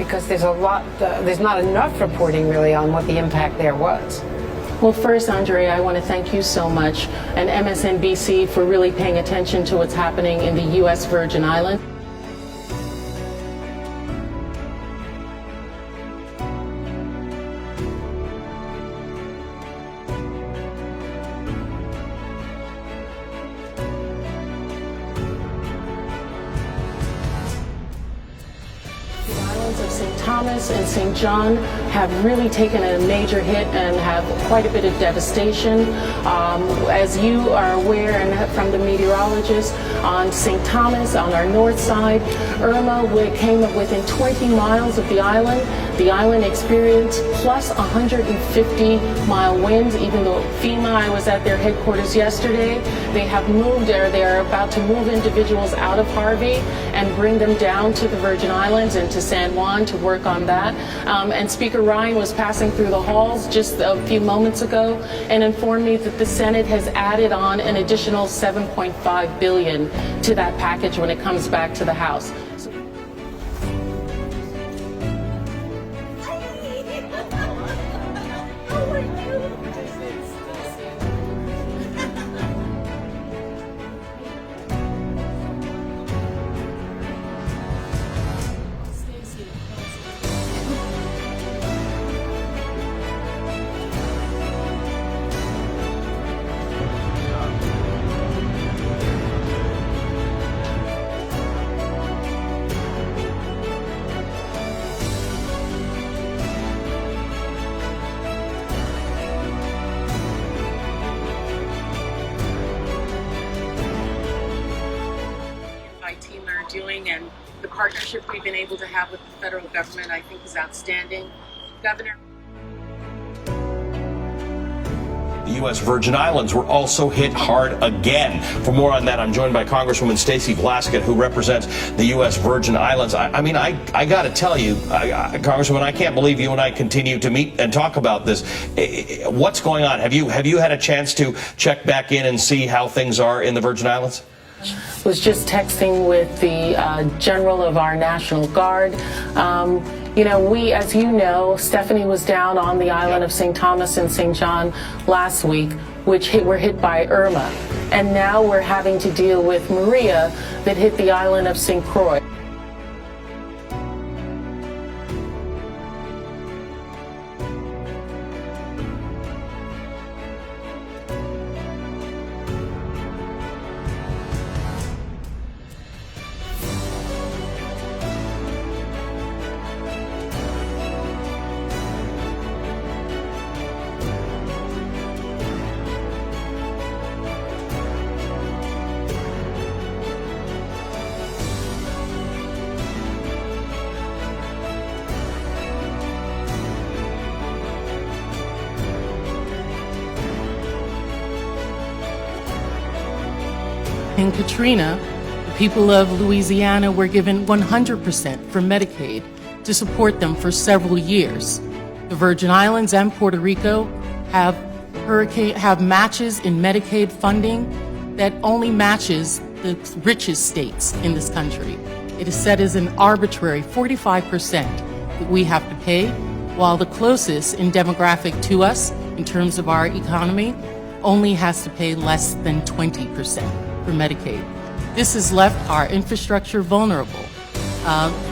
because there's not enough reporting really on what the impact there was. Well, first, Andrea, I want to thank you so much and MSNBC for really paying attention to what's happening in the U.S. Virgin Islands. Of St. Thomas and St. John have really taken a major hit and have quite a bit of devastation. As you are aware and from the meteorologists, on St. Thomas, on our north side, Irma came up within 20 miles of the island. The island experienced plus 150-mile winds, even though FEMA, I was at their headquarters yesterday, they have moved, or they're about to move individuals out of Harvey and bring them down to the Virgin Islands and to San Juan to work on that. And Speaker Ryan was passing through the halls just a few moments ago and informed me that the Senate has added on an additional $7.5 billion to that package when it comes back to the House. My team are doing, and the partnership we've been able to have with the federal government, I think, is outstanding. Governor. The U.S. Virgin Islands were also hit hard again. For more on that, I'm joined by Congresswoman Stacey Vlasic, who represents the U.S. Virgin Islands. I got to tell you, Congresswoman, I can't believe you and I continue to meet and talk about this. What's going on? Have you had a chance to check back in and see how things are in the Virgin Islands? Was just texting with the general of our National Guard. You know, as you know, Stephanie was down on the island of St. Thomas and St. John last week, which were hit by Irma. And now we're having to deal with Maria that hit the island of St. Croix. In Katrina, the people of Louisiana were given 100% for Medicaid to support them for several years. The Virgin Islands and Puerto Rico have matches in Medicaid funding that only matches the richest states in this country. It is set as an arbitrary 45% that we have to pay, while the closest in demographic to us, in terms of our economy, only has to pay less than 20% for Medicaid. This has left our infrastructure vulnerable.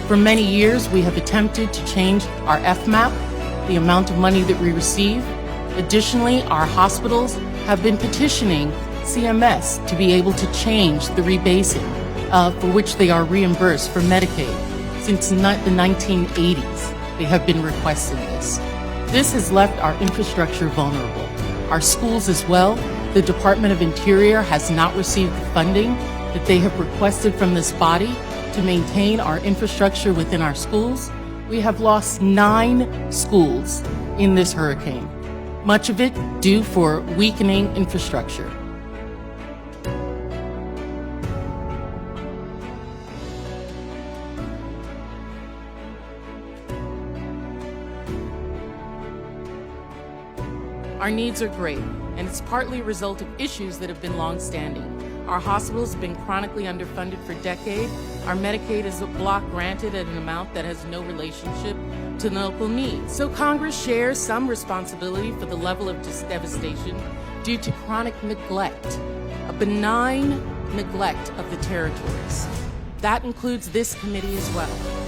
For many years, we have attempted to change our FMAP, the amount of money that we receive. Additionally, our hospitals have been petitioning CMS to be able to change the rebasing for which they are reimbursed for Medicaid. Since the 1980s, they have been requesting this. This has left our infrastructure vulnerable. Our schools as well. The Department of Interior has not received the funding that they have requested from this body to maintain our infrastructure within our schools. We have lost 9 schools in this hurricane, much of it due for weakening infrastructure. Our needs are great, and it's partly a result of issues that have been long-standing. Our hospitals have been chronically underfunded for decades. Our Medicaid is a block granted at an amount that has no relationship to the local needs. So Congress shares some responsibility for the level of devastation due to chronic neglect, a benign neglect of the territories. That includes this committee as well.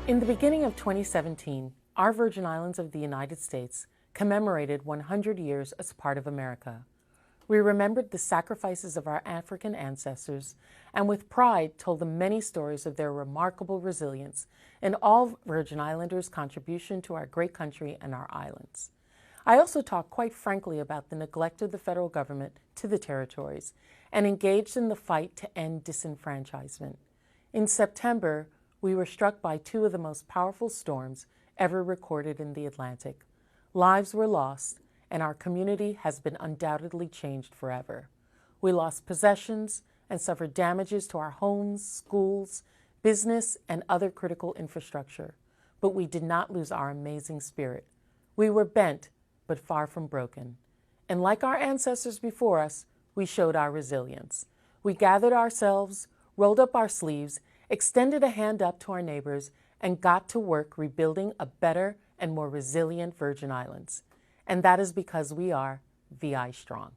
In the beginning of 2017, our Virgin Islands of the United States commemorated 100 years as part of America. We remembered the sacrifices of our African ancestors and with pride told the many stories of their remarkable resilience and all Virgin Islanders' contribution to our great country and our islands. I also talked quite frankly about the neglect of the federal government to the territories and engaged in the fight to end disenfranchisement. In September, we were struck by two of the most powerful storms ever recorded in the Atlantic. Lives were lost, and our community has been undoubtedly changed forever. We lost possessions and suffered damages to our homes, schools, business, and other critical infrastructure. But we did not lose our amazing spirit. We were bent, but far from broken. And like our ancestors before us, we showed our resilience. We gathered ourselves, rolled up our sleeves, extended a hand up to our neighbors, and got to work rebuilding a better and more resilient Virgin Islands. And that is because we are VI Strong.